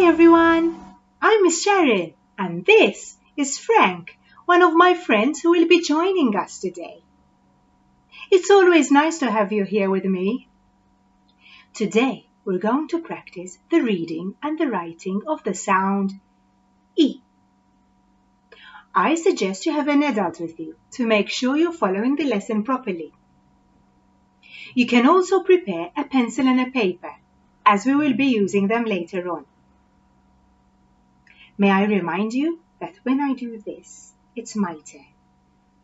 everyone, I'm Miss Cheryl and this is Frank, one of my friends who will be joining us today. It's always nice to have you here with me. Today we're going to practice the reading and the writing of the sound E. I suggest you have an adult with you to make sure you're following the lesson properly. You can also prepare a pencil and a paper as we will be using them later on. May I remind you that when I do this, it's my turn.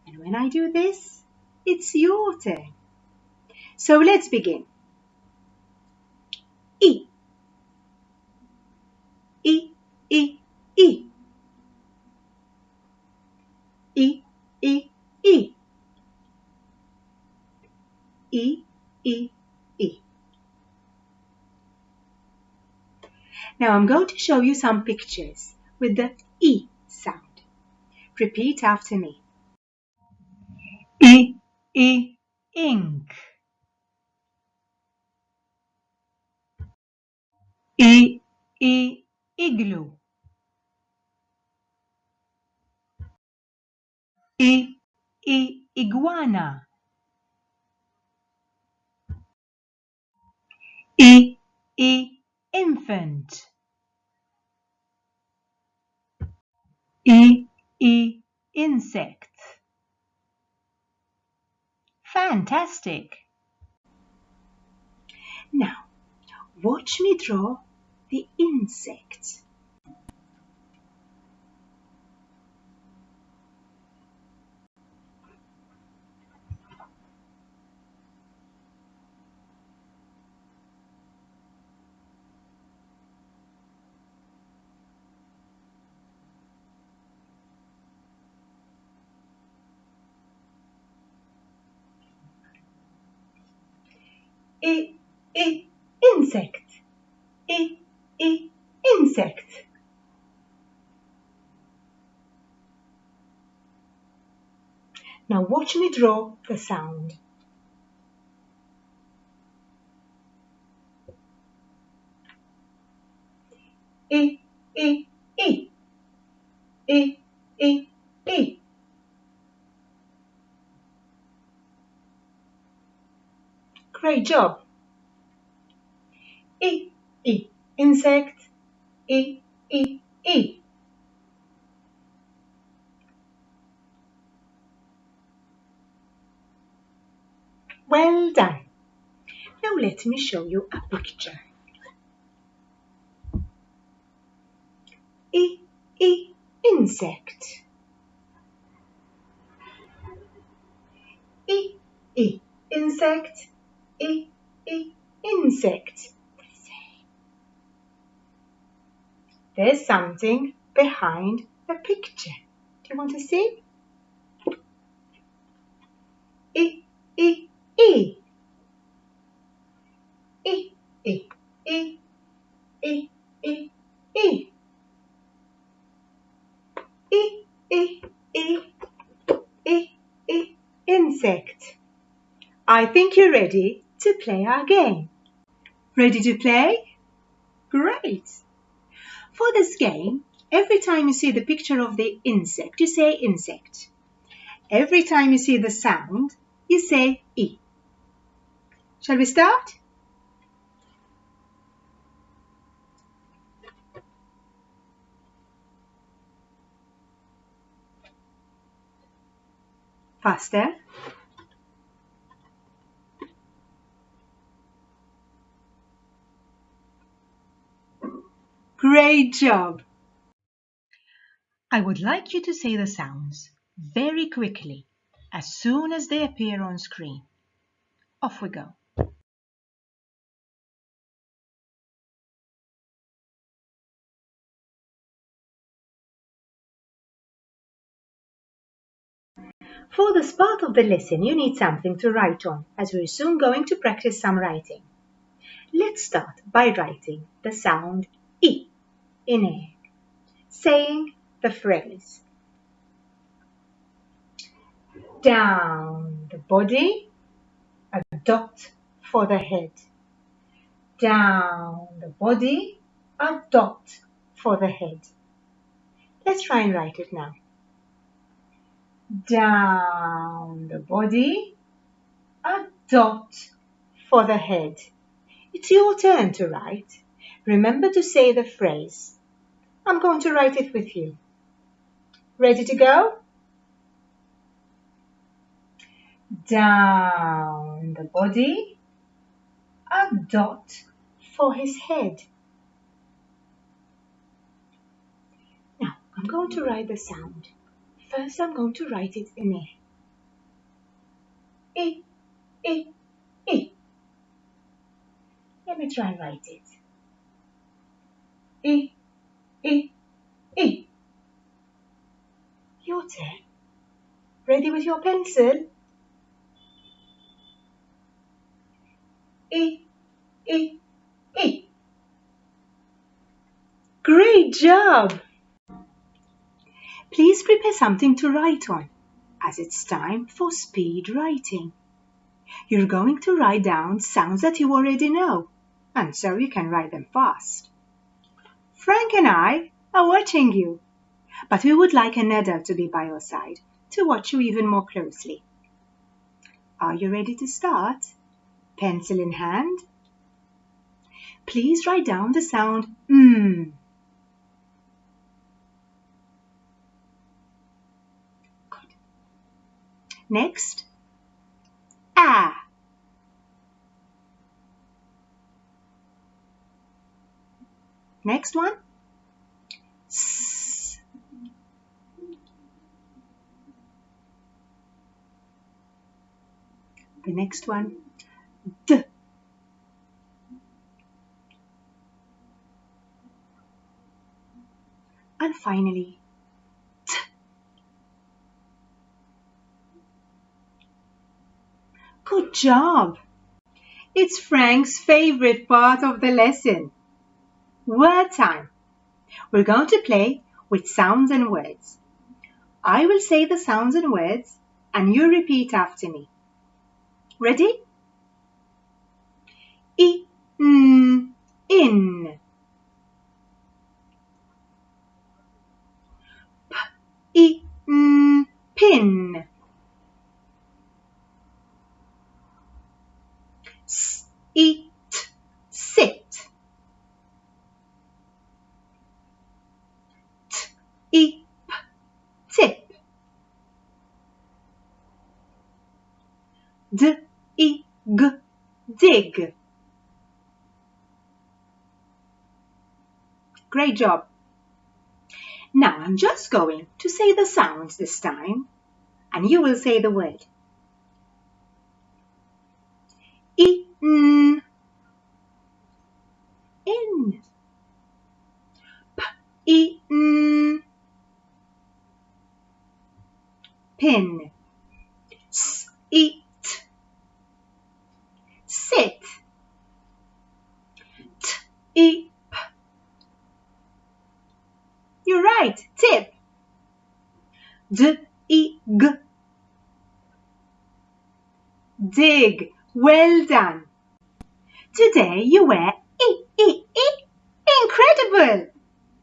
And when I do this, it's your turn. So let's begin. E. E, E, E. E, E, E. E, E, E. Now I'm going to show you some pictures with the E sound. Repeat after me. E, E, ink. E, E, igloo. E, E, iguana. E, E, infant. E, E, insect. Fantastic! Now, watch me draw the insect. Insect. Insect. Now watch me draw the sound. E, E, E. E, E, E. Great job. E, E, insect. E, E, E. Well done. Now let me show you a picture. E, E, insect. E, E, insect. E, E, insect. There's something behind the picture. Do you want to see? E, E, E. E, E, E, E, E, E. E, E, E, E, E, insect. I think you're ready to play our game. Ready to play? Great! For this game, every time you see the picture of the insect, you say insect. Every time you see the sound, you say E. Shall we start? Faster. Great job! I would like you to say the sounds very quickly as soon as they appear on screen. Off we go. For this part of the lesson, you need something to write on, as we're soon going to practice some writing. Let's start by writing the sound E in air, saying the phrase. Down the body, a dot for the head. Down the body, a dot for the head. Let's try and write it now. Down the body, a dot for the head. It's your turn to write. Remember to say the phrase. I'm going to write it with you. Ready to go? Down the body, a dot for his head. Now, I'm going to write the sound. First, I'm going to write it in a. I. Let me try and write it. I. Your turn. Ready with your pencil? I. Great job! Please prepare something to write on, as it's time for speed writing. You're going to write down sounds that you already know, and so you can write them fast. Frank and I are watching you, but we would like an adult to be by your side to watch you even more closely. Are you ready to start? Pencil in hand? Please write down the sound Good. Next, ah. Next one, s. The next one, d. And finally, t. Good job! It's Frank's favorite part of the lesson. Word time. We're going to play with sounds and words. I will say the sounds and words, and you repeat after me. Ready? I, n, in. P, I, n, pin. S, I, t, sit. T, I, p, tip. D, I, g, dig. Great job. Now I'm just going to say the sounds this time, and you will say the word. I, n, in. P, I, n, pin. S, I, t, sit. T, I, p. You're right, tip. D, I, g. Dig. Well done. Today you were I. Incredible.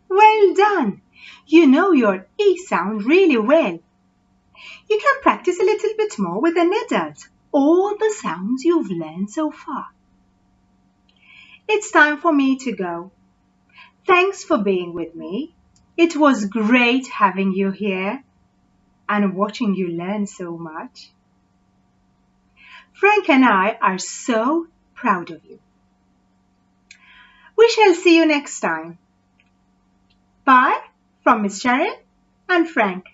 Well done. You know your E sound really well. You can practice a little bit more with an adult, all the sounds you've learned so far. It's time for me to go. Thanks for being with me. It was great having you here and watching you learn so much. Frank and I are so proud of you. We shall see you next time. Bye from Miss Sharon and Frank.